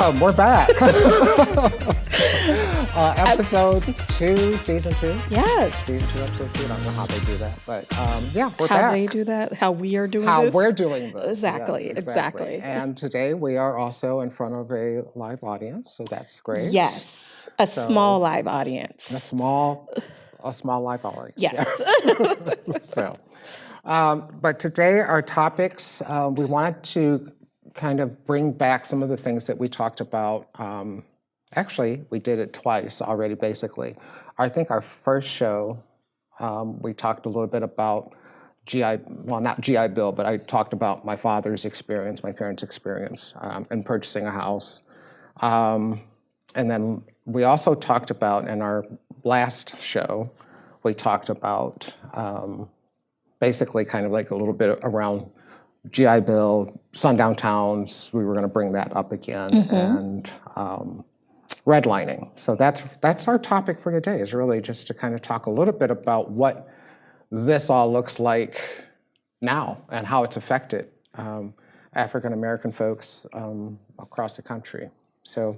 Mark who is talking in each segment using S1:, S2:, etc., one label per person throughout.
S1: welcome. We're back. Episode 2, season 2.
S2: Yes.
S1: Season 2, episode 2. I don't know how they do that, but yeah, we're
S2: how
S1: back.
S2: they do that, how we are doing
S1: How
S2: this.
S1: we're doing this.
S2: Exactly,
S1: Yes,
S2: exactly.
S1: And today we are also in front of a live audience, so that's great.
S2: Yes, a small live audience.
S1: A small live audience.
S2: Yes.
S1: So, but today our topics, we wanted to kind of bring back some of the things that we talked about. Actually, we did it twice already, basically. I think our first show, we talked a little bit about not GI Bill, but I talked about my father's experience, my parents' experience in purchasing a house. And then we also talked about, in our last show, we talked about basically kind of like a little bit around GI Bill, Sundown towns. We were going to bring that up again, and redlining. So that's our topic for today, is really just to kind of talk a little bit about what this all looks like now and how it's affected African American folks across the country. So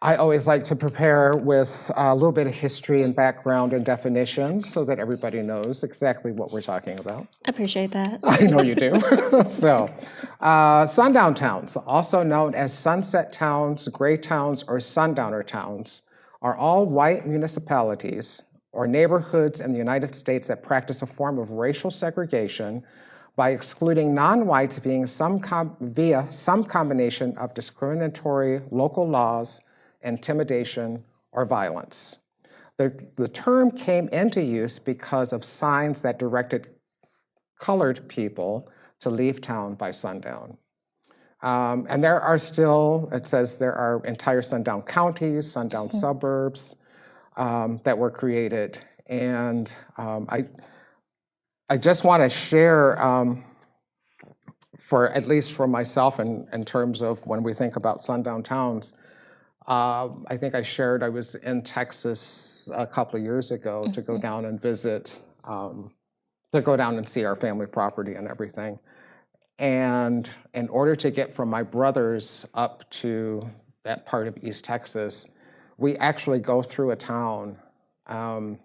S1: I always like to prepare with a little bit of history and background and definitions so that everybody knows exactly what we're talking about.
S2: I appreciate that.
S1: I know you do. So, sundown towns, also known as sunset towns, gray towns, or sundowner towns, are all white municipalities or neighborhoods in the United States that practice a form of racial segregation by excluding non-whites via some combination of discriminatory local laws, intimidation, or violence. The term came into use because of signs that directed colored people to leave town by sundown. And there are still, it says there are entire sundown counties, sundown suburbs that were created. And I just want to share, for at least for myself in terms of when we think about sundown towns, I think I shared I was in Texas a couple of years ago to go down and visit, to go down and see our family property and everything. And in order to get from my brother's up to that part of East Texas, we actually go through a town. I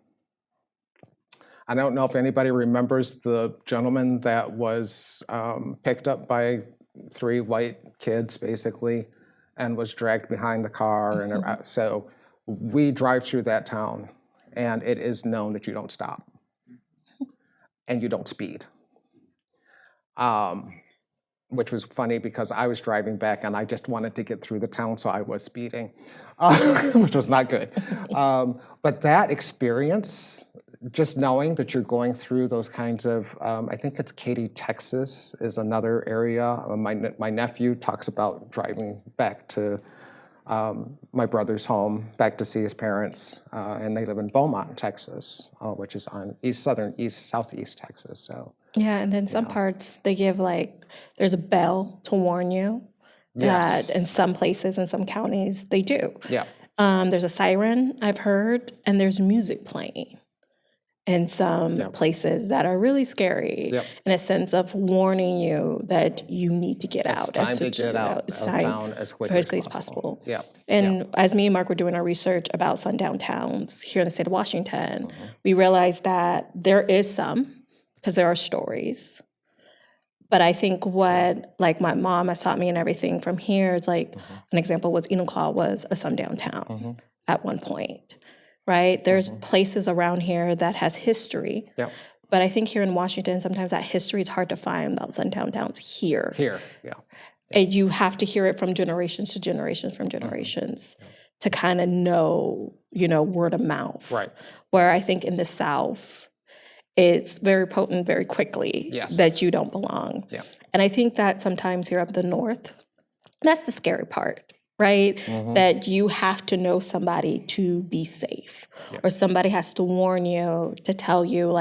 S1: don't know if anybody remembers the gentleman that was picked up by 3 white kids, basically, and was dragged behind the car. And so we drive through that town, and it is known that you don't stop and you don't speed. Which was funny because I was driving back and I just wanted to get through the town, so I was speeding, which was not good. But that experience, just knowing that you're going through those kinds of, I think it's Katy, Texas is another area. My nephew talks about driving back to my brother's home, back to see his parents, and they live in Beaumont, Texas, which is on southeast Texas. So.
S2: Yeah, and then some parts they give there's a bell to warn you that in some places, in some counties, they do.
S1: Yeah.
S2: There's a siren, I've heard, and there's music playing in some places that are really scary in a sense of warning you that you need to get out.
S1: It's time to get out of town as quickly as possible. Yeah.
S2: And as me and Mark were doing our research about sundown towns here in the state of Washington, we realized that there is some, because there are stories. But I think what, my mom has taught me and everything from here is an example was Enumclaw was a sundown town at one point, right? There's places around here that has history. Yep. But I think here in Washington, sometimes that history is hard to find about sundown towns here.
S1: Here, yeah.
S2: And you have to hear it from generations to generations from generations to kind of know, word of mouth.
S1: Right.
S2: Where I think in the South, it's very potent very quickly that you don't belong. Yeah. And I think that sometimes here up the North, that's the scary part, right? That you have to know somebody to be safe. Or somebody has to warn you, to tell you,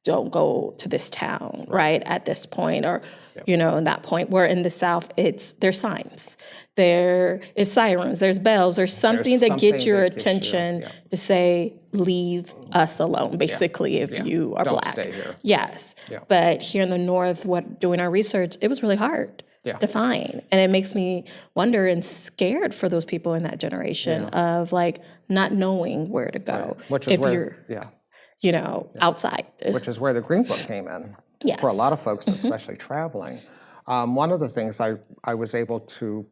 S2: don't go to this town, right, at this point, or, in that point, where in the South, there's signs. There is sirens, there's bells, there's something that gets your attention to say, leave us alone, basically, if you are
S1: Don't
S2: Black.
S1: Stay here.
S2: Yes. Yeah. But here in the North, doing our research, it was really hard define. And it makes me wonder and scared for those people in that generation of like not knowing where to go.
S1: Which is
S2: outside.
S1: Which is where the Green Book came in.
S2: Yes.
S1: For a lot of folks, especially traveling. One of the things I was able to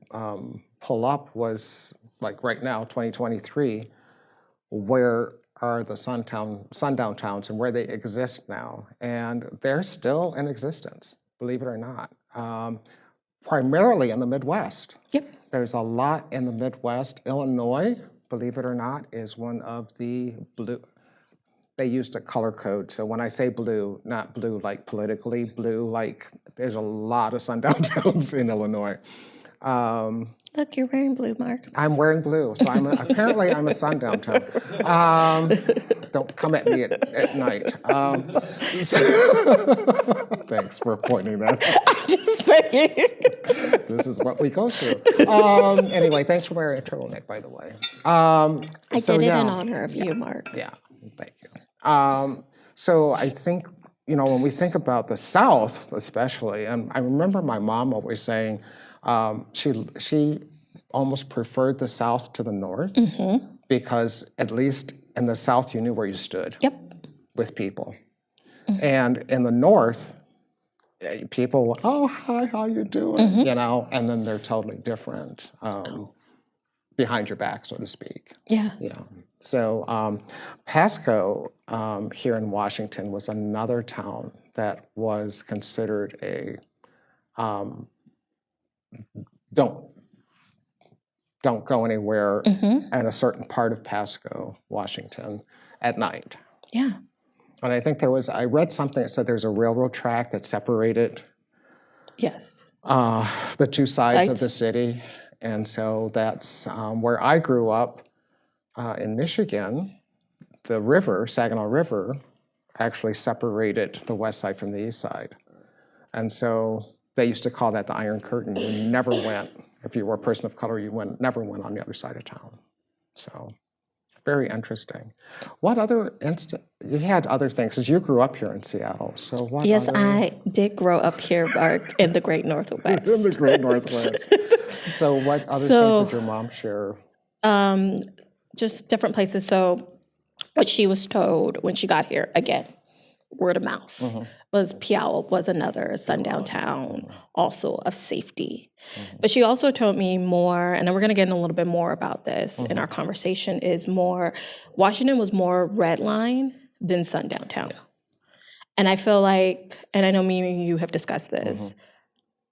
S1: pull up was, like right now, 2023, where are the sundown towns and where they exist now. And they're still in existence, believe it or not. Primarily in the Midwest.
S2: Yep.
S1: There's a lot in the Midwest. Illinois, believe it or not, is one of the blue. They used a color code. So when I say blue, not blue like politically, blue like there's a lot of sundown towns in Illinois.
S2: Look, you're wearing blue, Mark.
S1: I'm wearing blue, so apparently I'm a sundown town. Don't come at me at night. Thanks for pointing that out.
S2: I'm just saying.
S1: This is what we go through. Anyway, thanks for wearing a turtleneck, by the way.
S2: I did it in honor of you, Mark.
S1: Yeah, thank you. So I think, when we think about the South especially, and I remember my mom always saying she almost preferred the South to the North because at least in the South you knew where you stood with people. And in the North, people, oh, hi, how you doing? And then they're totally different behind your back, so to speak.
S2: Yeah.
S1: So Pasco here in Washington was another town that was considered a don't go anywhere in a certain part of Pasco, Washington at night.
S2: Yeah.
S1: And I think I read something that said there's a railroad track that separated the two sides of the city. And so that's where I grew up in Michigan. The river, Saginaw River, actually separated the west side from the east side. And so they used to call that the Iron Curtain. You never went, if you were a person of color, never went on the other side of town. So very interesting. What other you had other things, because you grew up here in Seattle. So what
S2: Yes, I did grow up here, Mark, in the Great Northwest.
S1: In the Great Northwest. So what other things did your mom share?
S2: Just different places. So what she was told when she got here, again, word of mouth, was Puyallup was another sundown town, also of safety. But she also told me more, and we're going to get in a little bit more about this in our conversation, is more, Washington was more redline than sundown town. And I feel like, and I know me and you have discussed this,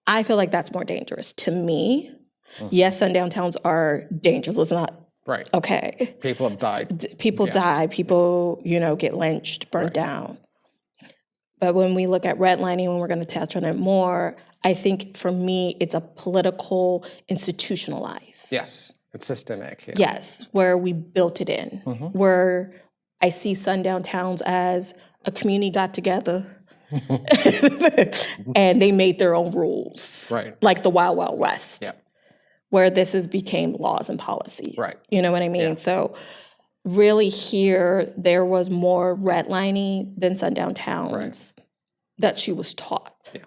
S2: I feel like that's more dangerous to me. Yes, sundown towns are dangerous. Let's not.
S1: Right.
S2: Okay.
S1: People have died.
S2: People die. People, get lynched, burnt down. But when we look at redlining, when we're going to touch on it more, I think for me, it's a political institutionalized.
S1: Yes, it's systemic. Yeah.
S2: Yes, where we built it in, where I see sundown towns as a community got together and they made their own rules.
S1: Right.
S2: Like the Wild Wild West.
S1: Yeah.
S2: Where this became laws and policies.
S1: Right.
S2: You know what I mean? Yeah. So really here, there was more redlining than sundown towns that she was taught. Yeah.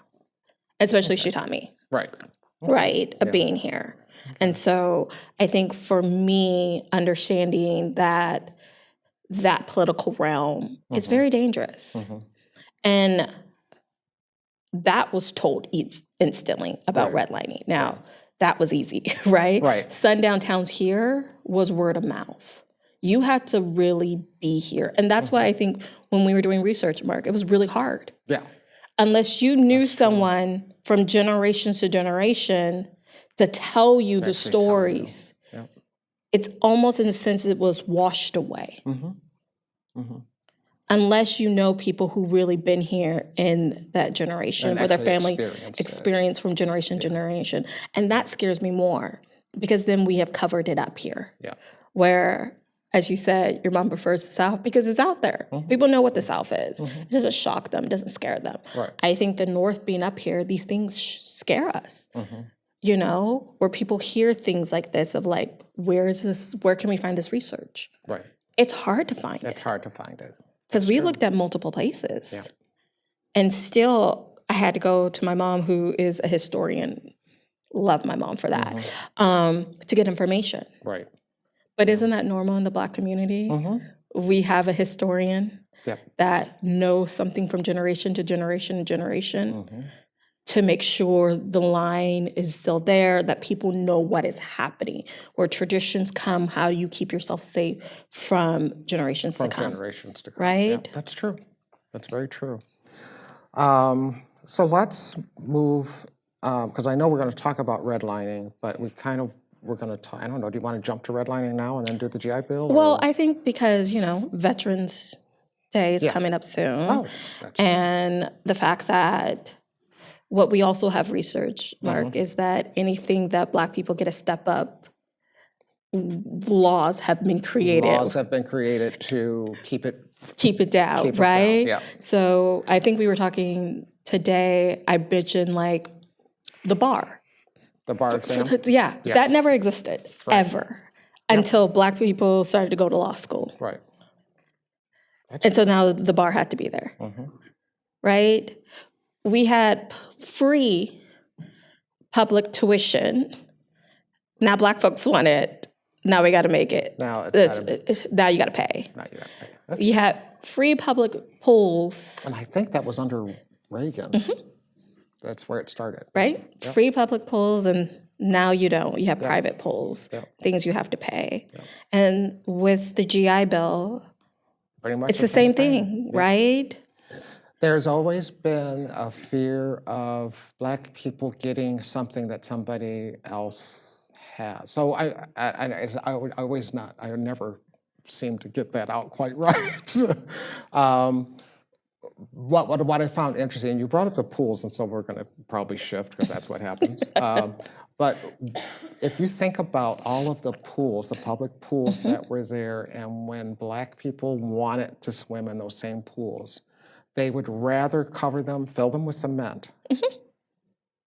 S2: Especially she taught me.
S1: Right.
S2: Right, of being here. And so I think for me, understanding that political realm is very dangerous. And that was told instantly about redlining. Now, that was easy, right?
S1: Right.
S2: Sundown towns here was word of mouth. You had to really be here. And that's why I think when we were doing research, Mark, it was really hard.
S1: Yeah.
S2: Unless you knew someone from generations to generation to tell you the stories. Yeah. It's almost in a sense it was washed away. Unless you know people who really been here in that generation, where their family experienced from generation to generation. And that scares me more because then we have covered it up here. Yeah. Where, as you said, your mom prefers the South because it's out there. People know what the South is. It doesn't shock them, doesn't scare them. Right. I think the North being up here, these things scare us. Where people hear things like this of like, where can we find this research? Right. It's hard to find it.
S1: It's hard to find it.
S2: Because we looked at multiple places. Yeah. And still, I had to go to my mom, who is a historian love my mom for that, to get information.
S1: Right.
S2: But isn't that normal in the Black community? We have a historian that knows something from generation to generation to generation to make sure the line is still there, that people know what is happening. Where traditions come, how do you keep yourself safe from generations to come? Right?
S1: Yeah, that's true. That's very true. So let's move, because I know we're going to talk about redlining, but we're going to talk, I don't know, do you want to jump to redlining now and then do the GI Bill?
S2: Well, I think because, Veterans Day is coming up soon. And the fact that what we also have researched, Mark, is that anything that Black people get a step up, laws have been created.
S1: Laws have been created to keep it
S2: down, right?
S1: Yeah.
S2: So I think we were talking today, I mentioned like the bar.
S1: The bar exam?
S2: That never existed, ever, until Black people started to go to law school.
S1: Right.
S2: And so now the bar had to be there, right? We had free public tuition. Now Black folks want it. Now we got to make it.
S1: Now
S2: you got to pay.
S1: Now you got to pay.
S2: You had free public pools.
S1: And I think that was under Reagan. That's where it started.
S2: Right? Yep. Free public pools, and now you don't. You have private pools, things you have to pay. And with the GI Bill,
S1: pretty much
S2: it's the same thing, right?
S1: There's always been a fear of Black people getting something that somebody else has. So I never seem to get that out quite right. What I found interesting, you brought up the pools, and so we're going to probably shift because that's what happens. But if you think about all of the pools, the public pools that were there, and when Black people wanted to swim in those same pools, they would rather cover them, fill them with cement,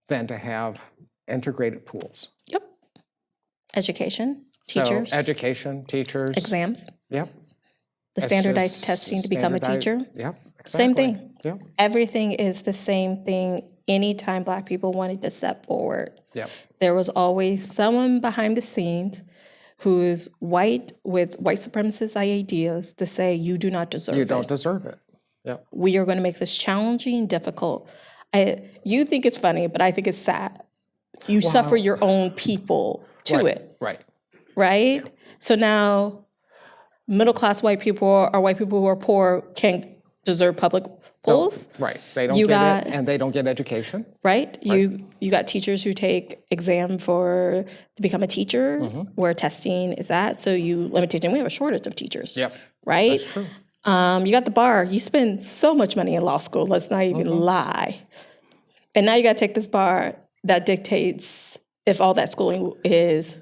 S1: than to have integrated pools.
S2: Yep. Education, teachers.
S1: So education, teachers.
S2: Exams.
S1: Yep.
S2: The standardized testing to become a teacher.
S1: Yep. Exactly.
S2: Same thing.
S1: Yep.
S2: Everything is the same thing anytime Black people wanted to step forward.
S1: Yep.
S2: There was always someone behind the scenes who is white with white supremacist ideas to say, you do not deserve it.
S1: You don't deserve it. Yep.
S2: We are going to make this challenging and difficult. You think it's funny, but I think it's sad. You suffer your own people to it. Right? So now middle-class white people or white people who are poor can't deserve public pools.
S1: Right. They don't get it, and they don't get education.
S2: Right? You got teachers who take exam to become a teacher, where testing is at. So you limit teaching. We have a shortage of teachers.
S1: Yep.
S2: Right?
S1: That's true.
S2: You got the bar. You spend so much money in law school. Let's not even lie. And now you got to take this bar that dictates if all that schooling is.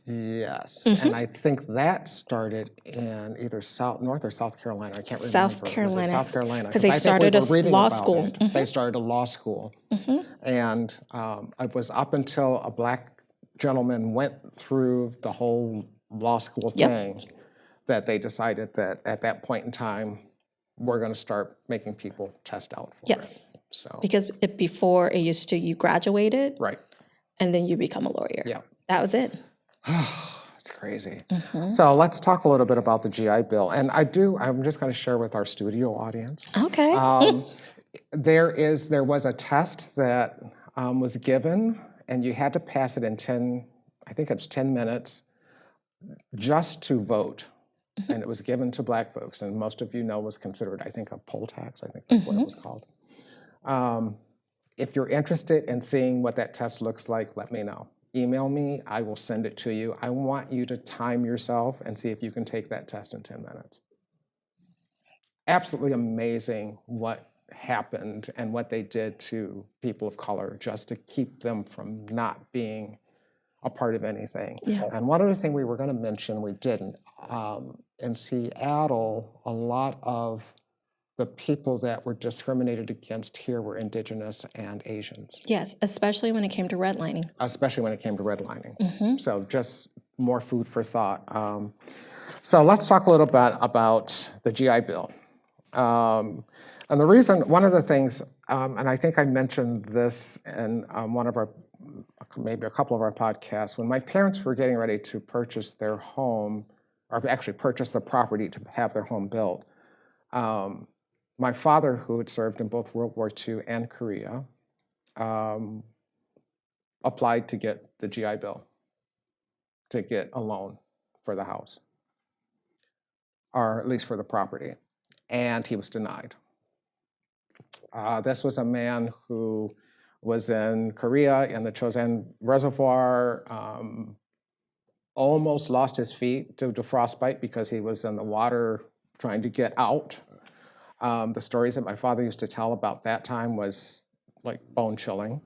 S1: Yes, and I think that started in either North or South Carolina. I can't remember.
S2: South Carolina.
S1: South Carolina.
S2: Because they started a law school.
S1: They started a law school. And it was up until a Black gentleman went through the whole law school thing that they decided that at that point in time, we're going to start making people test out for it. So
S2: because before it used to, you graduated.
S1: Right.
S2: And then you become a lawyer.
S1: Yeah.
S2: That was it.
S1: It's crazy. So let's talk a little bit about the GI Bill. And I'm just going to share with our studio audience.
S2: Okay.
S1: There was a test that was given, and you had to pass it in 10 minutes just to vote. And it was given to Black folks. And most of you know was considered, I think, a poll tax. I think that's what it was called. If you're interested in seeing what that test looks like, let me know. Email me, I will send it to you. I want you to time yourself and see if you can take that test in 10 minutes. Absolutely amazing what happened and what they did to people of color just to keep them from not being a part of anything. And one other thing we were going to mention, we didn't. In Seattle, a lot of the people that were discriminated against here were Indigenous and Asians.
S2: Yes, especially when it came to redlining.
S1: So just more food for thought. So let's talk a little bit about the GI Bill. And the reason, one of the things, and I think I mentioned this in one of our maybe a couple of our podcasts, when my parents were getting ready to purchase their home, or actually purchase the property to have their home built, my father, who had served in both World War II and Korea, applied to get the GI Bill, to get a loan for the house, or at least for the property, and he was denied. This was a man who was in Korea in the Chosin Reservoir, almost lost his feet due to frostbite because he was in the water trying to get out. The stories that my father used to tell about that time was like bone-chilling.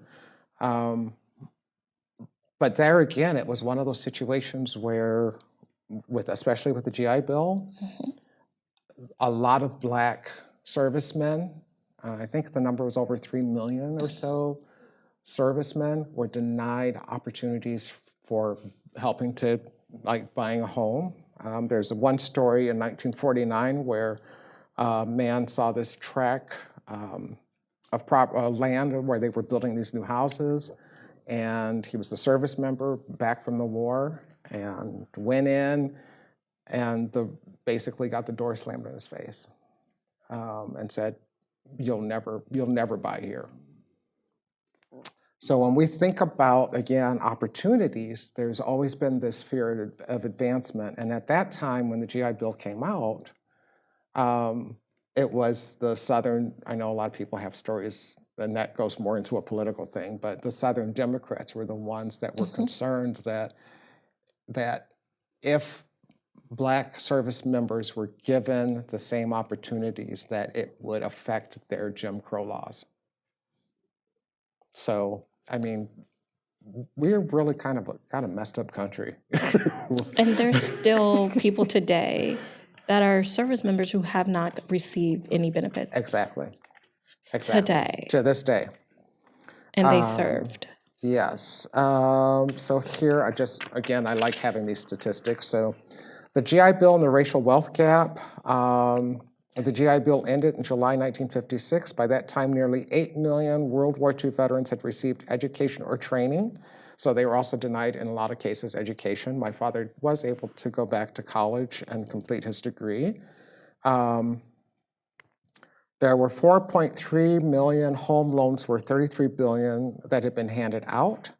S1: But there again, it was one of those situations where, especially with the GI Bill, a lot of Black servicemen, I think the number was over 3 million or so servicemen, were denied opportunities for helping to, like, buying a home. There's one story in 1949 where a man saw this tract of land where they were building these new houses, and he was a service member back from the war, and went in and basically got the door slammed in his face, and said, you'll never buy here. So when we think about, again, opportunities, there's always been this fear of advancement. And at that time, when the GI Bill came out, it was the Southern, I know a lot of people have stories, and that goes more into a political thing, but the Southern Democrats were the ones that were concerned that if Black service members were given the same opportunities, that it would affect their Jim Crow laws. So, I mean, we're really kind of a messed up country.
S2: And there's still people today that are service members who have not received any benefits.
S1: Exactly.
S2: Today.
S1: To this day.
S2: And they served.
S1: Yes. So here, I like having these statistics. So the GI Bill and the racial wealth gap. The GI Bill ended in July 1956. By that time, nearly 8 million World War II veterans had received education or training. So they were also denied, in a lot of cases, education. My father was able to go back to college and complete his degree. There were 4.3 million home loans worth $33 billion that had been handed out.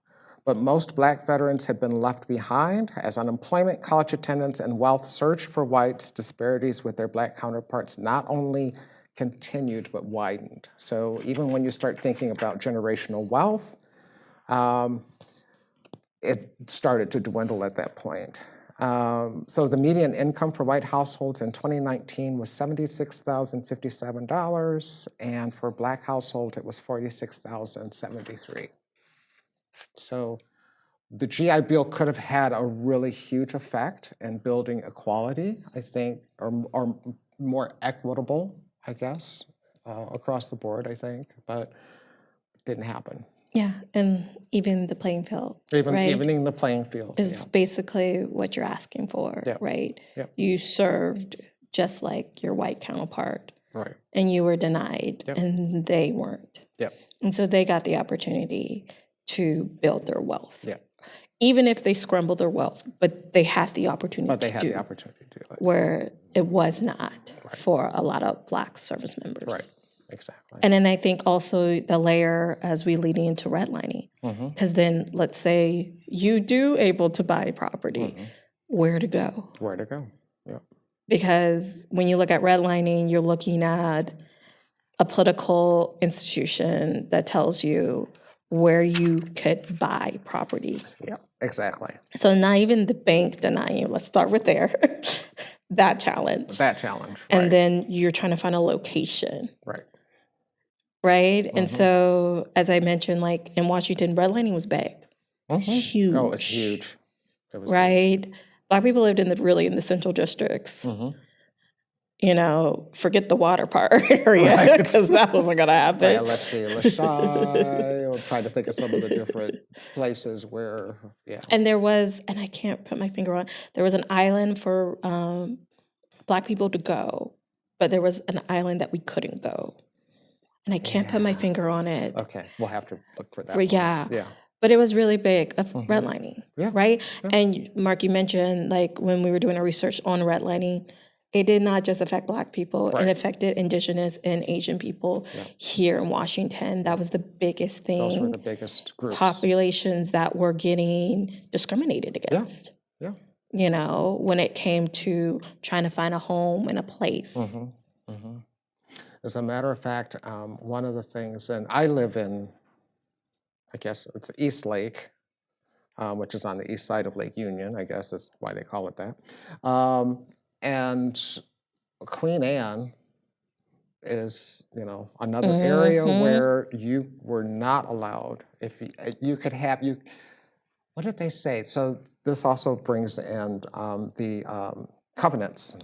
S1: But most Black veterans had been left behind. As unemployment, college attendance, and wealth surged for whites, disparities with their Black counterparts not only continued but widened. So even when you start thinking about generational wealth, it started to dwindle at that point. So the median income for white households in 2019 was $76,057, and for Black households it was $46,073. So the GI Bill could have had a really huge effect in building equality, I think, or more equitable, I guess, across the board, I think, but it didn't happen.
S2: Yeah, and even the playing field,
S1: Evening the playing field.
S2: Is basically what you're asking for, right?
S1: Yep.
S2: You served just like your white counterpart.
S1: Right.
S2: And you were denied, and they weren't.
S1: Yep.
S2: And so they got the opportunity to build their wealth.
S1: Yep.
S2: Even if they scrambled their wealth, but they had the opportunity to do it. Where it was not for a lot of Black service members.
S1: Right, exactly.
S2: And then I think also the layer as we lead into redlining. Because then let's say you do able to buy property, where to go?
S1: Where to go, yeah.
S2: Because when you look at redlining, you're looking at a political institution that tells you where you could buy property.
S1: Yeah, exactly.
S2: So not even the bank denying you. Let's start with there. That challenge.
S1: Right.
S2: And then you're trying to find a location. Right? And so, as I mentioned, like in Washington, redlining was big. Huge.
S1: Oh, it's huge. It was
S2: right? Huge. Black people lived in the central districts. You know, forget the water park area, because that wasn't going to happen.
S1: Yeah, let's see, Lashai, or try to think of some of the different places where,
S2: And there was, and I can't put my finger on, there was an island for Black people to go, but there was an island that we couldn't go. And I can't put my finger on it.
S1: Okay, we'll have to look for that.
S2: Yeah. But it was really big of redlining,
S1: Yeah.
S2: right? Yeah. And Mark, you mentioned like when we were doing our research on redlining, it did not just affect Black people, it affected Indigenous and Asian people here in Washington. That was the biggest thing.
S1: Those were the biggest groups.
S2: Populations that were getting discriminated against.
S1: Yeah.
S2: You know, when it came to trying to find a home and a place.
S1: As a matter of fact, one of the things, and I live in, I guess it's East Lake, which is on the east side of Lake Union, I guess is why they call it that. And Queen Anne is, you know, another area where you were not allowed, if you could have, what did they say? So this also brings in the covenants,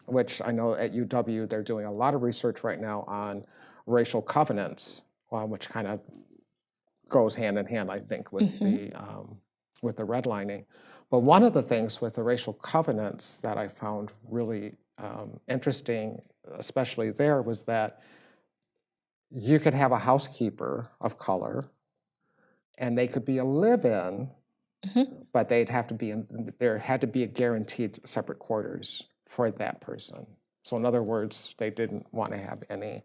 S1: which I know at UW they're doing a lot of research right now on racial covenants, which kind of goes hand in hand, I think, with the redlining. But one of the things with the racial covenants that I found really interesting, especially there, was that you could have a housekeeper of color, and they could be a live-in, but they'd have to be there had to be a guaranteed separate quarters for that person. So in other words, they didn't want to have any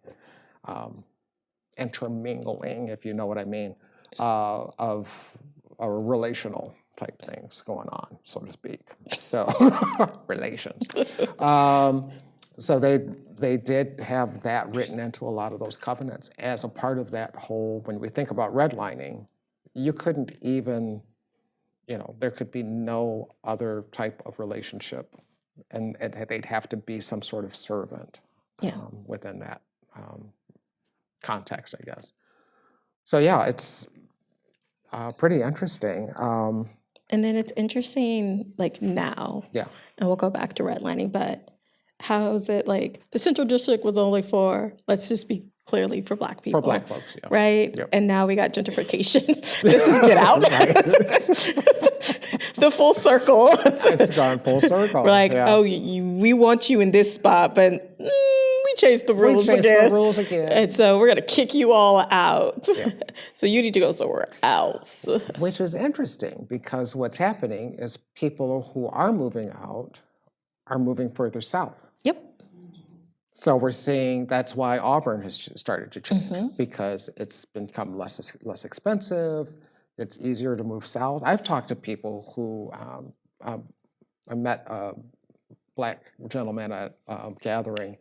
S1: intermingling, if you know what I mean, of relational type things going on, so to speak. So relations. So they did have that written into a lot of those covenants as a part of that whole. When we think about redlining, you couldn't even, you know, there could be no other type of relationship, and they'd have to be some sort of servant within that context, I guess. So yeah, it's pretty interesting.
S2: And then it's interesting, like now, and we'll go back to redlining, but how is it like the Central District was only for, let's just be clearly for Black people.
S1: For Black folks, yeah.
S2: Right? Yep. And now we got gentrification. This is Get Out. The full circle.
S1: It's gone full circle.
S2: We're like, oh, we want you in this spot, but we changed the rules again. And so we're going to kick you all out. Yeah. So you need to go somewhere else.
S1: Which is interesting, because what's happening is people who are moving out are moving further south.
S2: Yep.
S1: So we're seeing that's why Auburn has started to change, because it's become less expensive. It's easier to move south. I've talked to people who, I met a Black gentleman at a gathering,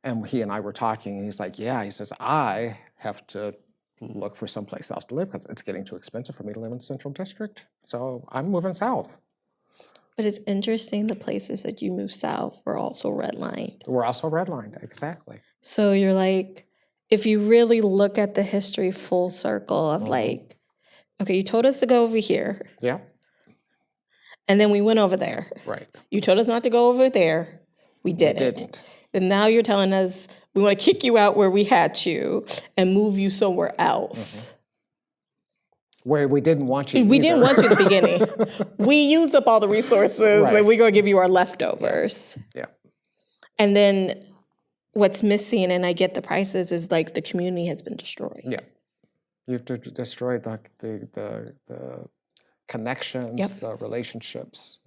S1: and he and I were talking, and he's like, yeah, he says, I have to look for someplace else to live because it's getting too expensive for me to live in the Central District. So I'm moving south.
S2: But it's interesting, the places that you move south were also redlined.
S1: We're also redlined, exactly.
S2: So you're like, if you really look at the history full circle of like, okay, you told us to go over here.
S1: Yeah.
S2: And then we went over there.
S1: Right.
S2: You told us not to go over there. We didn't. And now you're telling us we want to kick you out where we had you and move you somewhere else.
S1: Where we didn't want you.
S2: We didn't want you at the beginning. We used up all the resources, and we're going to give you our leftovers.
S1: Yeah.
S2: And then what's missing, and I get the prices, is like the community has been destroyed.
S1: Yeah. You've destroyed the connections, the relationships.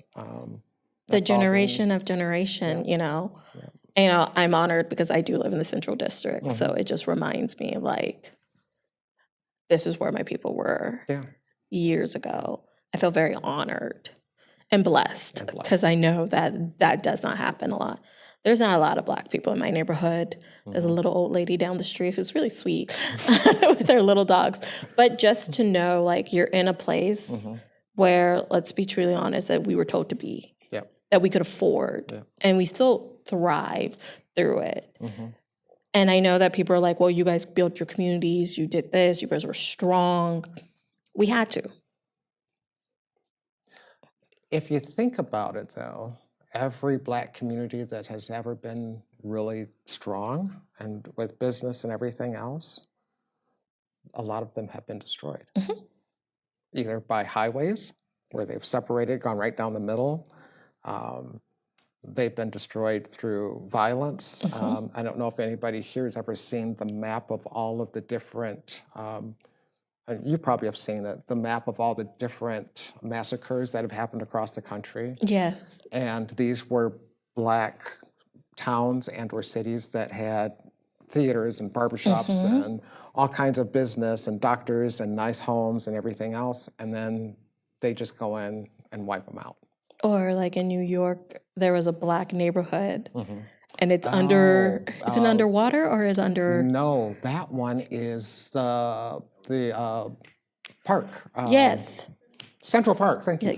S2: The generation of generation, you know. Yeah. You know, I'm honored because I do live in the Central District, so it just reminds me of like, this is where my people were years ago. I feel very honored and blessed because I know that does not happen a lot. There's not a lot of Black people in my neighborhood. There's a little old lady down the street who's really sweet with her little dogs. But just to know, like, you're in a place where, let's be truly honest, that we were told to be, that we could afford, and we still thrive through it. And I know that people are like, well, you guys built your communities, you did this, you guys were strong. We had to.
S1: If you think about it, though, every Black community that has ever been really strong and with business and everything else, a lot of them have been destroyed. Either by highways, where they've separated, gone right down the middle. They've been destroyed through violence. I don't know if anybody here has ever seen the map of all of the different you probably have seen it, the map of all the different massacres that have happened across the country.
S2: Yes.
S1: And these were Black towns and or cities that had theaters and barbershops and all kinds of business and doctors and nice homes and everything else. And then they just go in and wipe them out.
S2: Or like in New York, there was a Black neighborhood. And it's under, is it underwater or is it under?
S1: No, that one is the park.
S2: Yes.
S1: Central Park, thank you.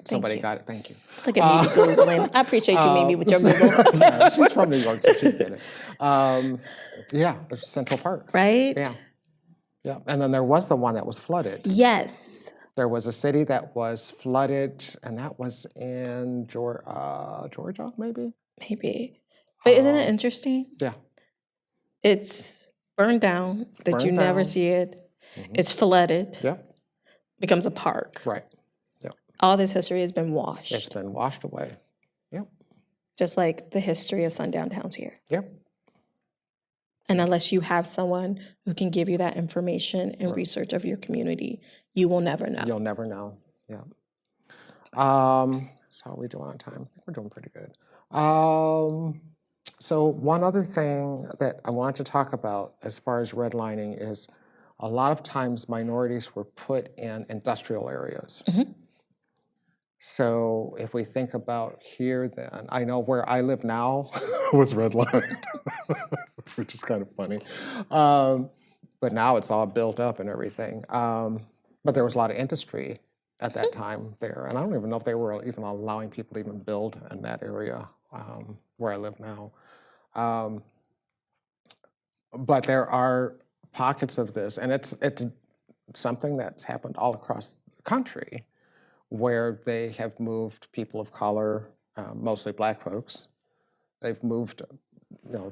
S1: Somebody got it, thank you.
S2: Look at me Googling. I appreciate you, Mimi, with your Google.
S1: Yeah, she's from New York, so she get it. Yeah, it's Central Park.
S2: Right?
S1: Yeah. Yeah, and then there was the one that was flooded.
S2: Yes.
S1: There was a city that was flooded, and that was in Georgia, maybe?
S2: Maybe. But isn't it interesting?
S1: Yeah.
S2: It's burned down, that you never see it. It's flooded.
S1: Yeah.
S2: Becomes a park.
S1: Right. Yep.
S2: All this history has been washed.
S1: It's been washed away. Yep.
S2: Just like the history of sundown towns here.
S1: Yep.
S2: And unless you have someone who can give you that information and research of your community, you will never know.
S1: You'll never know. Yeah. So how are we doing on time? I think we're doing pretty good. So one other thing that I wanted to talk about as far as redlining is a lot of times minorities were put in industrial areas. So if we think about here then, I know where I live now was redlined, which is kind of funny. But now it's all built up and everything. But there was a lot of industry at that time there. And I don't even know if they were even allowing people to even build in that area where I live now. But there are pockets of this, and it's something that's happened all across the country, where they have moved people of color, mostly Black folks. They've moved,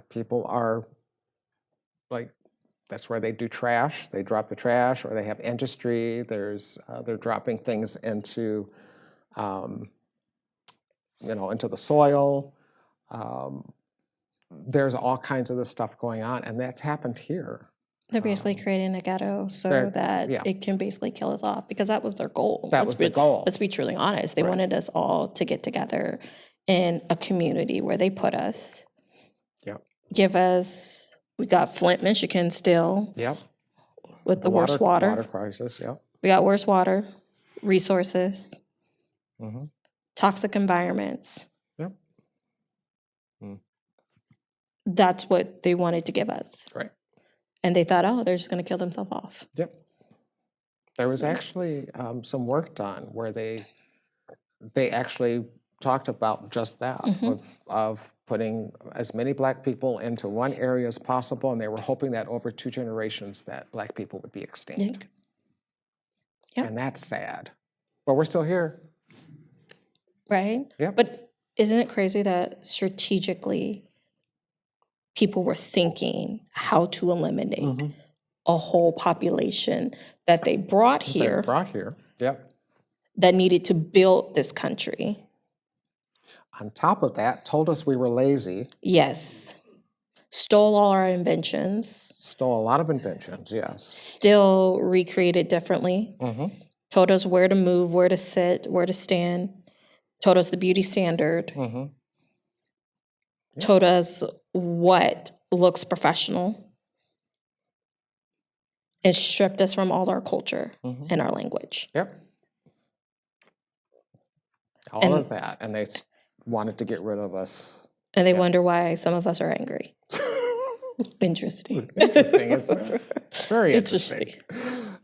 S1: people are like, that's where they do trash. They drop the trash, or they have industry. They're dropping things into, into the soil. There's all kinds of this stuff going on, and that's happened here.
S2: They're basically creating a ghetto so that it can basically kill us off, because that was their goal.
S1: That was the goal.
S2: Let's be truly honest. They wanted us all to get together in a community where they put us.
S1: Yep.
S2: We got Flint, Michigan still.
S1: Yep.
S2: With the worst water.
S1: Water crisis, yep.
S2: We got worse water, resources, toxic environments.
S1: Yep.
S2: That's what they wanted to give us.
S1: Right.
S2: And they thought, they're just going to kill themselves off.
S1: Yep. There was actually some work done where they actually talked about just that, of putting as many Black people into one area as possible, and they were hoping that over 2 generations that Black people would be extinct. Yep. And that's sad. But we're still here.
S2: Right?
S1: Yep.
S2: But isn't it crazy that strategically people were thinking how to eliminate a whole population that they brought here.
S1: Yep.
S2: That needed to build this country.
S1: On top of that, told us we were lazy.
S2: Yes. Stole all our inventions.
S1: Stole a lot of inventions, yes.
S2: Still recreated differently. Told us where to move, where to sit, where to stand. Told us the beauty standard. Yep. Told us what looks professional. And stripped us from all our culture and our language.
S1: Yep. All of that. And they wanted to get rid of us.
S2: And they wonder why some of us are angry. Interesting.
S1: Interesting, isn't it? Very interesting.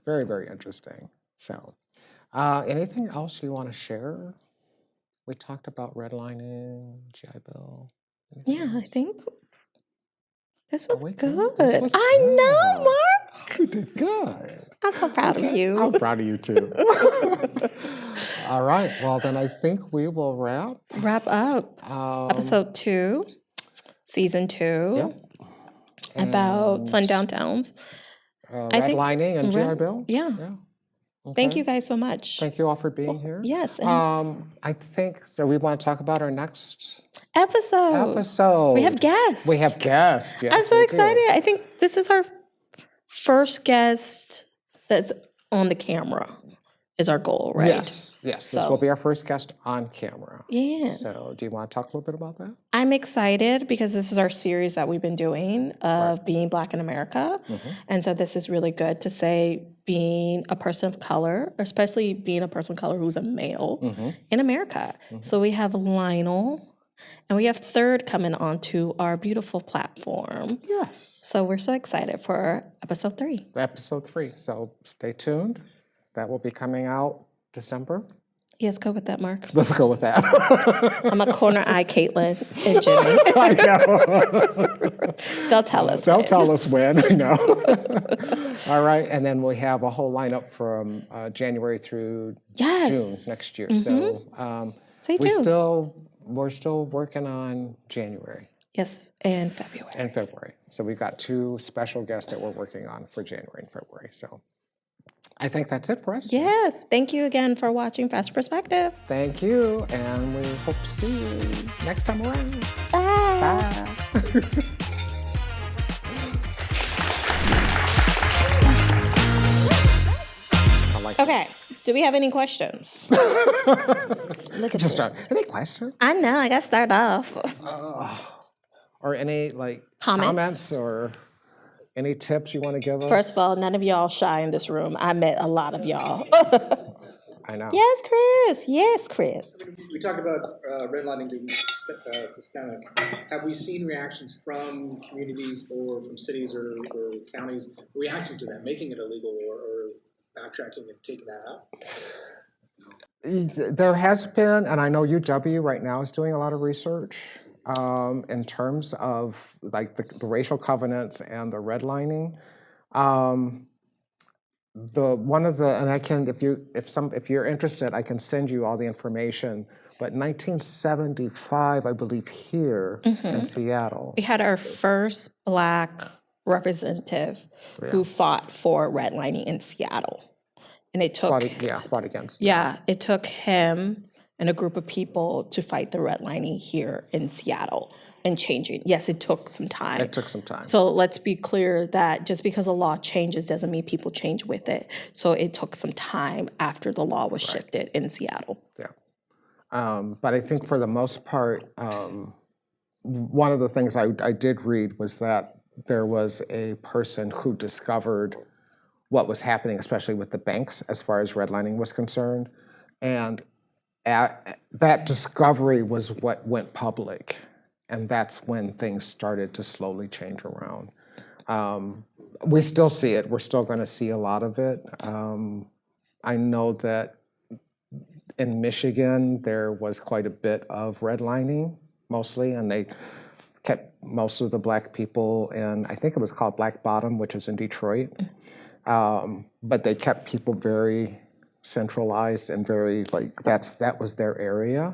S1: Very, very interesting. So, anything else you want to share? We talked about redlining, GI Bill.
S2: Yeah, I think this was good.
S1: I
S2: know, Mark.
S1: You did good.
S2: I'm so proud of you.
S1: I'm proud of you too. All right. Well, then I think we will
S2: wrap up episode 2, season 2, about sundown towns.
S1: Redlining and GI Bill.
S2: Yeah. Okay. Thank you guys so much.
S1: Thank you all for being here.
S2: Yes.
S1: I think so. We want to talk about our next
S2: episode. We have guests.
S1: Yes,
S2: I'm so excited. I think this is our first guest that's on the camera is our goal, right?
S1: Yes, yes. This will be our first guest on camera.
S2: Yes.
S1: So do you want to talk a little bit about that?
S2: I'm excited because this is our series that we've been doing of being Black in America. And so this is really good to say being a person of color, especially being a person of color who's a male in America. So we have Lionel and we have Third coming onto our beautiful platform.
S1: Yes.
S2: So we're so excited for episode 3.
S1: Episode 3. So stay tuned. That will be coming out December.
S2: Yes, go with that, Mark.
S1: Let's go with that.
S2: I'm a corner eye, Caitlin and Jimmy.
S1: I know.
S2: They'll tell us.
S1: They'll tell us when. I know. All right, and then we have a whole lineup from January through June next year. So
S2: stay tuned.
S1: We're still working on January.
S2: Yes, and February.
S1: And February. So we've got 2 special guests that we're working on for January and February. So I think that's it for us.
S2: Yes. Thank you again for watching Fast Perspective.
S1: Thank you. And we hope to see you next time around.
S2: Bye.
S1: Bye.
S2: Okay. Do we have any questions? Look at this.
S1: Any questions?
S2: I know. I got to start off.
S1: Or any comments or any tips you want to give us?
S2: First of all, none of y'all shy in this room. I met a lot of y'all.
S1: I know.
S2: Yes, Chris. Yes, Chris.
S3: We talked about redlining being systemic. Have we seen reactions from communities or from cities or counties reacting to that, making it illegal or backtracking and taking that out?
S1: There has been, and I know UW right now is doing a lot of research in terms of like the racial covenants and the redlining. And I can, if you're interested, I can send you all the information. But 1975, I believe, here in Seattle,
S2: we had our first Black representative who fought for redlining in Seattle, and it took
S1: fought against.
S2: Yeah, it took him and a group of people to fight the redlining here in Seattle and changing. Yes, it took some time.
S1: It took some time.
S2: So let's be clear that just because a law changes doesn't mean people change with it. So it took some time after the law was shifted in Seattle.
S1: Yeah. But I think for the most part, one of the things I did read was that there was a person who discovered what was happening, especially with the banks as far as redlining was concerned. And that discovery was what went public. And that's when things started to slowly change around. We still see it. We're still going to see a lot of it. I know that in Michigan, there was quite a bit of redlining, mostly, and they kept most of the Black people in, I think it was called Black Bottom, which is in Detroit. But they kept people very centralized and very, that was their area.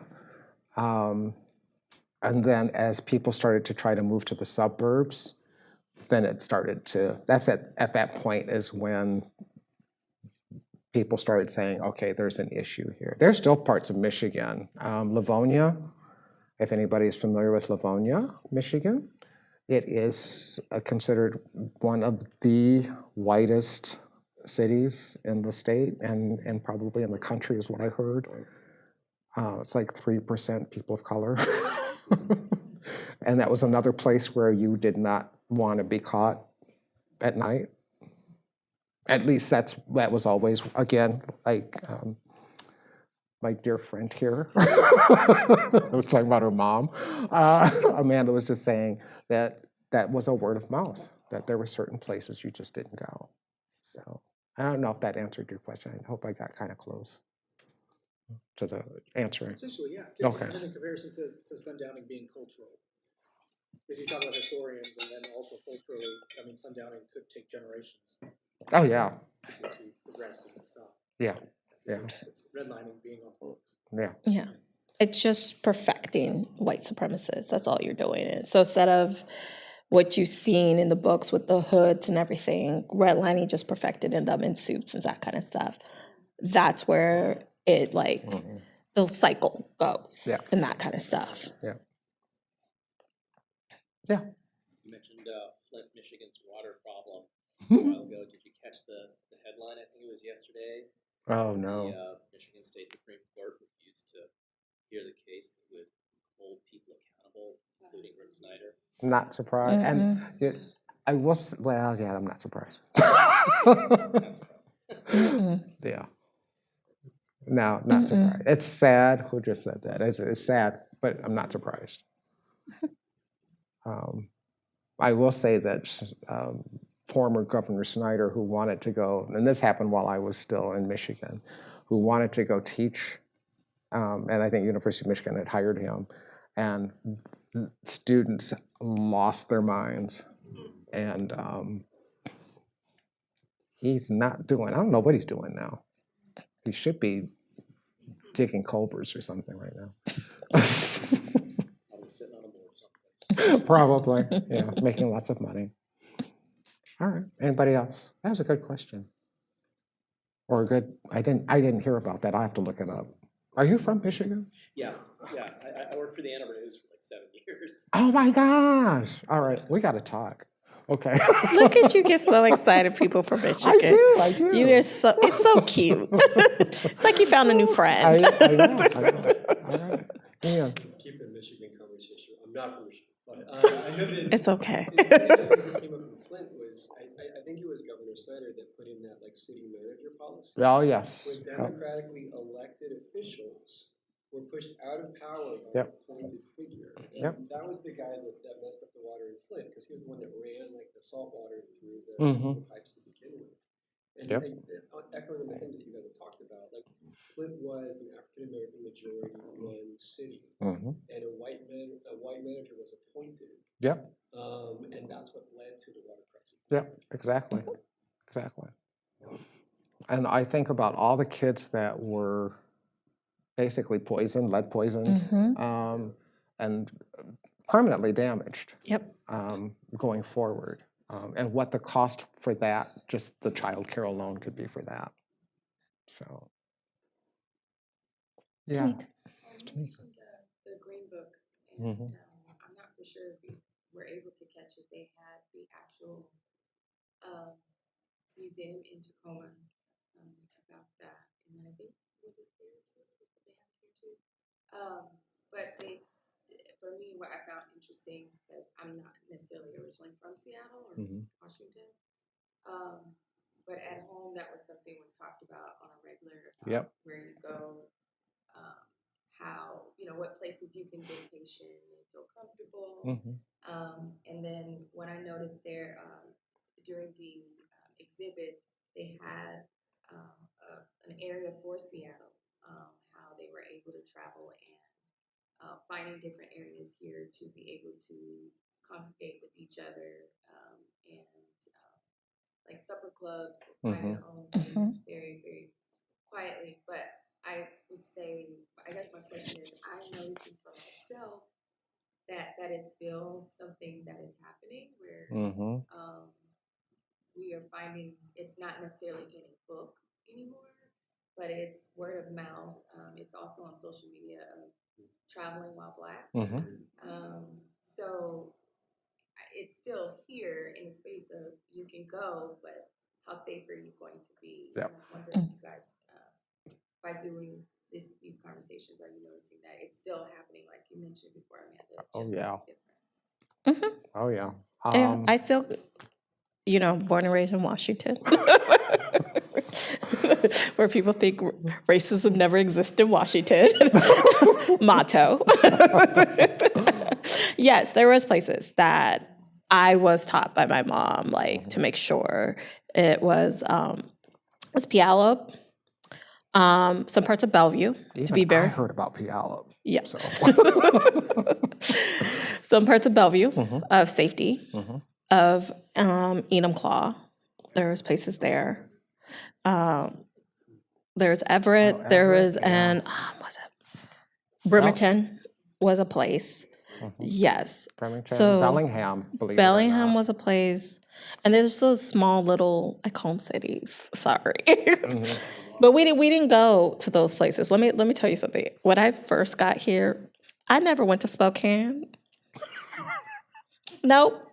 S1: And then as people started to try to move to the suburbs, then it started to, at that point is when people started saying, okay, there's an issue here. There's still parts of Michigan. Livonia, if anybody's familiar with Livonia, Michigan, it is considered one of the whitest cities in the state and probably in the country is what I heard. It's like 3% people of color. And that was another place where you did not want to be caught at night. At least that was always, again, like my dear friend here, I was talking about her mom. Amanda was just saying that was a word of mouth, that there were certain places you just didn't go. So I don't know if that answered your question. I hope I got kind of close to the answer.
S3: Essentially, yeah.
S1: Okay.
S3: In comparison to Sundowning being cultural. If you talk about historians and then also culturally, I mean, Sundowning could take generations.
S1: Oh, yeah.
S3: To progress and stuff.
S1: Yeah. Yeah.
S3: It's redlining being on books.
S1: Yeah.
S2: Yeah. It's just perfecting white supremacists. That's all you're doing. So instead of what you've seen in the books with the hoods and everything, redlining just perfected in them in suits and that kind of stuff. That's where it the cycle goes and that kind of stuff.
S1: Yeah. Yeah.
S4: You mentioned Flint, Michigan's water problem a while ago. Did you catch the headline, I think it was yesterday.
S1: Oh, no.
S4: The Michigan State Supreme Court refused to hear the case that would hold people accountable, including Rick Snyder.
S1: Not surprised. And I was, well, yeah, I'm not surprised. Yeah. No, not surprised. It's sad. Who just said that? It's sad, but I'm not surprised. I will say that former Governor Snyder, who wanted to go, and this happened while I was still in Michigan, who wanted to go teach, and I think University of Michigan had hired him, and students lost their minds, and he's not doing, I don't know what he's doing now. He should be digging culverts or something right now.
S4: Probably sitting on a board someplace.
S1: Probably, yeah, making lots of money. All right, anybody else? That was a good question. Or a good, I didn't hear about that. I have to look it up. Are you from Michigan?
S4: Yeah. I worked for the Ann Arbor News for like 7 years.
S1: Oh my gosh. All right, we got to talk. Okay.
S2: Look at you get so excited, people from Michigan.
S1: I do.
S2: You are so, it's so cute. It's like you found a new friend.
S1: I know. All right. Yeah.
S5: Keep the Michigan conversation. I'm not from Michigan, but I know that
S2: It's okay.
S5: the thing that came up in Flint was, I think it was Governor Snyder that put in that like city manager policy.
S1: Oh, yes.
S5: Where democratically elected officials were pushed out of power by an appointed figure. And that was the guy that messed up the water in Flint, because he was the one that ran like the salt water through the pipes to begin with. And echoing the things that you guys have talked about, like Flint was an African American majority run city, and a white manager was appointed.
S1: Yep.
S5: And that's what led to the water crisis.
S1: Yep. Exactly. And I think about all the kids that were basically poisoned, lead poisoned, and permanently damaged.
S2: Yep.
S1: Going forward, and what the cost for that, just the child care alone, could be for that. So, yeah.
S6: You mentioned the Green Book, and I'm not for sure if we were able to catch it. They had the actual museum in Tacoma about that, and then I think was it there too? They have it here too. But for me, what I found interesting, because I'm not necessarily originally from Seattle or Washington, but at home that was something was talked about on a regular. Where you go, how what places you can vacation and feel comfortable, and then when I noticed there during the exhibit, they had an area for Seattle, how they were able to travel and finding different areas here to be able to congregate with each other, and like supper clubs, find their own things very, very quietly. But I would say, I guess my question is, I'm noticing for myself that is still something that is happening where we are finding it's not necessarily in a book anymore, but it's word of mouth. It's also on social media of traveling while Black. So it's still here in the space of you can go, but how safe are you going to be? And I wonder if you guys, by doing these conversations, are you noticing that it's still happening, like you mentioned before, Amanda? It's different.
S1: Oh yeah.
S2: I still, born and raised in Washington, where people think racism never exists in Washington. Motto. Yes, there was places that I was taught by my mom, like to make sure it was Puyallup, some parts of Bellevue, to be very.
S1: I heard about Puyallup.
S2: Yeah.
S1: So.
S2: Some parts of Bellevue of safety, of Enumclaw. There's places there. There's Everett. There was was it Bremerton was a place. Yes.
S1: Bremerton,
S2: So
S1: Bellingham, believe
S2: Bellingham
S1: it or not.
S2: was a place, and there's those small little, I call them cities. Sorry, but we didn't go to those places. Let me tell you something. When I first got here, I never went to Spokane. Nope.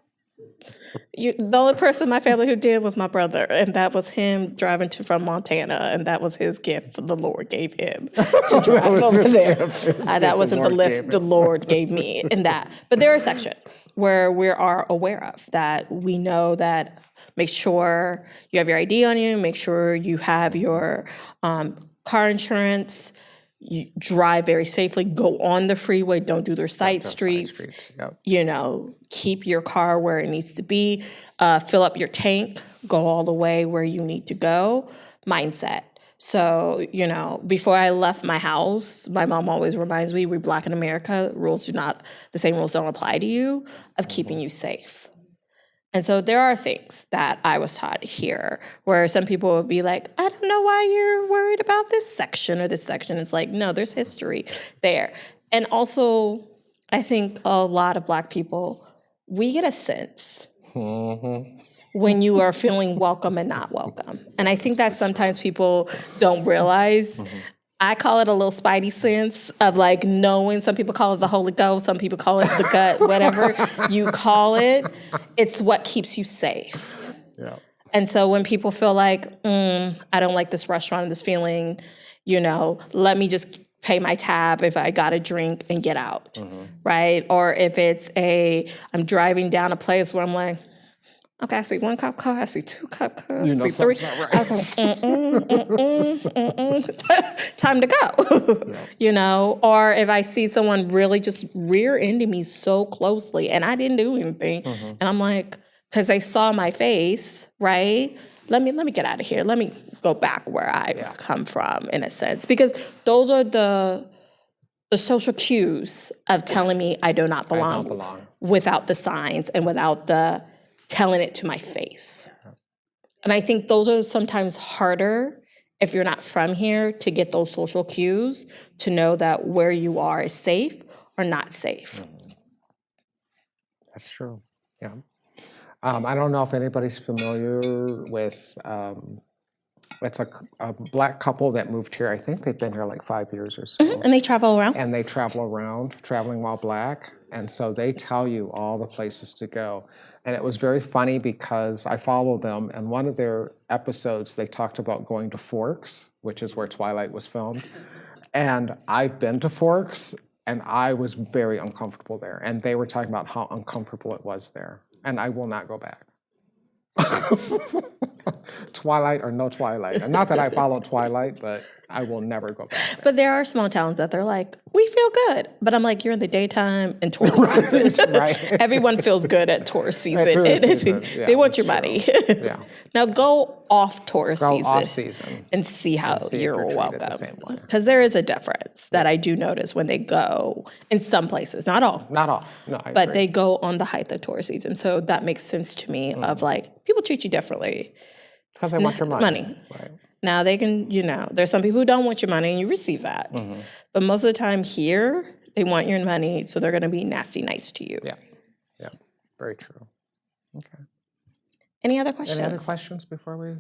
S2: The only person in my family who did was my brother, and that was him driving from Montana, and that was his gift the Lord gave him to drive over there. That wasn't the lift the Lord gave me in that. But there are sections where we are aware of that. We know that. Make sure you have your ID on you. Make sure you have your car insurance. You drive very safely, go on the freeway, don't do their side streets, keep your car where it needs to be, fill up your tank, go all the way where you need to go, mindset. So, before I left my house, my mom always reminds me, we're Black in America, the same rules don't apply to you, of keeping you safe. And so there are things that I was taught here where some people would be like, I don't know why you're worried about this section or this section. It's like, no, there's history there. And also, I think a lot of Black people, we get a sense when you are feeling welcome and not welcome. And I think that sometimes people don't realize. I call it a little spidey sense of like knowing. Some people call it the Holy Ghost. Some people call it the gut, whatever you call it. It's what keeps you safe. Yeah. And so when people feel like, I don't like this restaurant, this feeling, let me just pay my tab if I got a drink and get out, right? Or if it's I'm driving down a place where I'm like, okay, I see 1 cop car, I see 2 cop cars, I see 3. Right. I was like, time to go, Or if I see someone really just rear-ending me so closely and I didn't do anything, and I'm like, because they saw my face, right? Let me get out of here. Let me go back where I come from, in a sense, because those are the social cues of telling me I do not belong. Without the signs and without the telling it to my face. And I think those are sometimes harder if you're not from here to get those social cues to know that where you are is safe or not safe.
S1: That's true, yeah. I don't know if anybody's familiar with, it's a Black couple that moved here. I think they've been here like 5 years or so.
S2: And they travel around?
S1: And they travel around, traveling while Black. And so they tell you all the places to go. And it was very funny because I follow them, and one of their episodes, they talked about going to Forks, which is where Twilight was filmed. And I've been to Forks, and I was very uncomfortable there. And they were talking about how uncomfortable it was there. And I will not go back. Twilight or no Twilight. And not that I follow Twilight, but I will never go back there.
S2: But there are small towns that they're like, we feel good. But I'm like, you're in the daytime and tourist season. Right. Everyone feels good at tourist season. They want your money. Yeah. Now go off tourist season and see how you're welcome. Because there is a difference that I do notice when they go in some places. Not all. Not all. No, I agree. They go on the height of tourist season. So that makes sense to me of like, people treat you differently.
S1: Because they want your money. Right.
S2: Now they can, there's some people who don't want your money and you receive that. But most of the time here, they want your money, so they're going to be nasty nice to you.
S1: Yeah. Yeah. Very true. Okay.
S2: Any other questions?
S1: Any other questions before we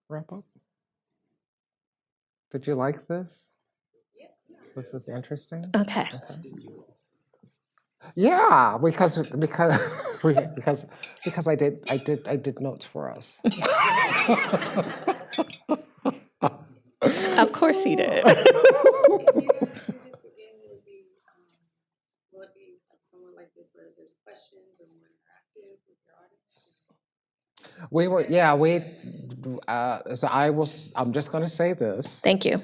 S1: wrap up? Did you like this? Yeah. Was this interesting?
S2: Okay.
S1: Yeah, because I did notes for us.
S2: Of course he did.
S6: Will it be someone like this where there's questions or more interactive with your audience?
S1: I'm just going to say this.
S2: Thank you.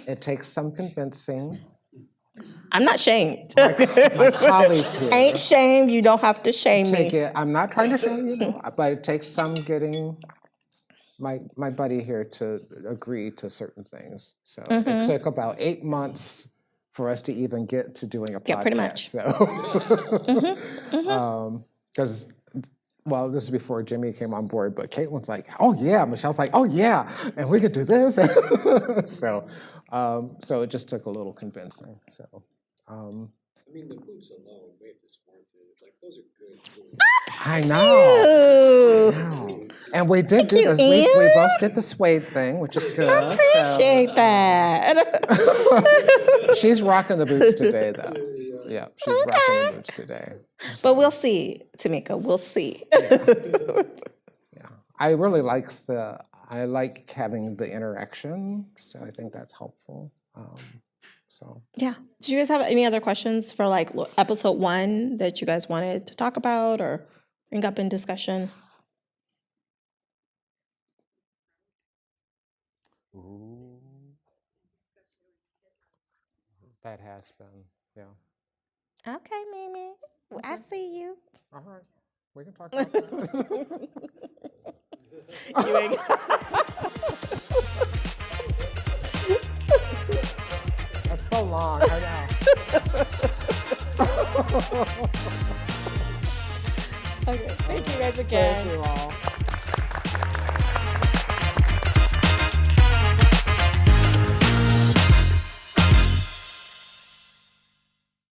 S1: It takes some convincing.
S2: I'm not shamed.
S1: My colleague here.
S2: Ain't shamed. You don't have to shame me.
S1: I'm not trying to shame you, but it takes some getting my buddy here to agree to certain things. So it took about 8 months for us to even get to doing a podcast.
S2: Yeah, pretty much.
S1: So, because this is before Jimmy came on board, but Caitlin's like, oh yeah, Michelle's like, oh yeah, and we could do this. So it just took a little convincing. So,
S5: the boots alone made this worth it. Like, those are good boots.
S1: I know. And we did do this. We both did the suede thing, which is good.
S2: I appreciate that.
S1: She's rocking the boots today, though. Yeah, she's rough in the boots today.
S2: But we'll see, Tamika. We'll see.
S1: Yeah, I really like having the interaction, so I think that's helpful. So
S2: Yeah. Do you guys have any other questions for like episode 1 that you guys wanted to talk about or bring up in discussion?
S1: ooh, that has been, yeah.
S2: Okay, Mimi. I see you.
S1: All right, we can talk about that.
S2: You ain't-
S1: That's so long, I know.
S2: Okay, thank you guys again.
S1: Thank you all.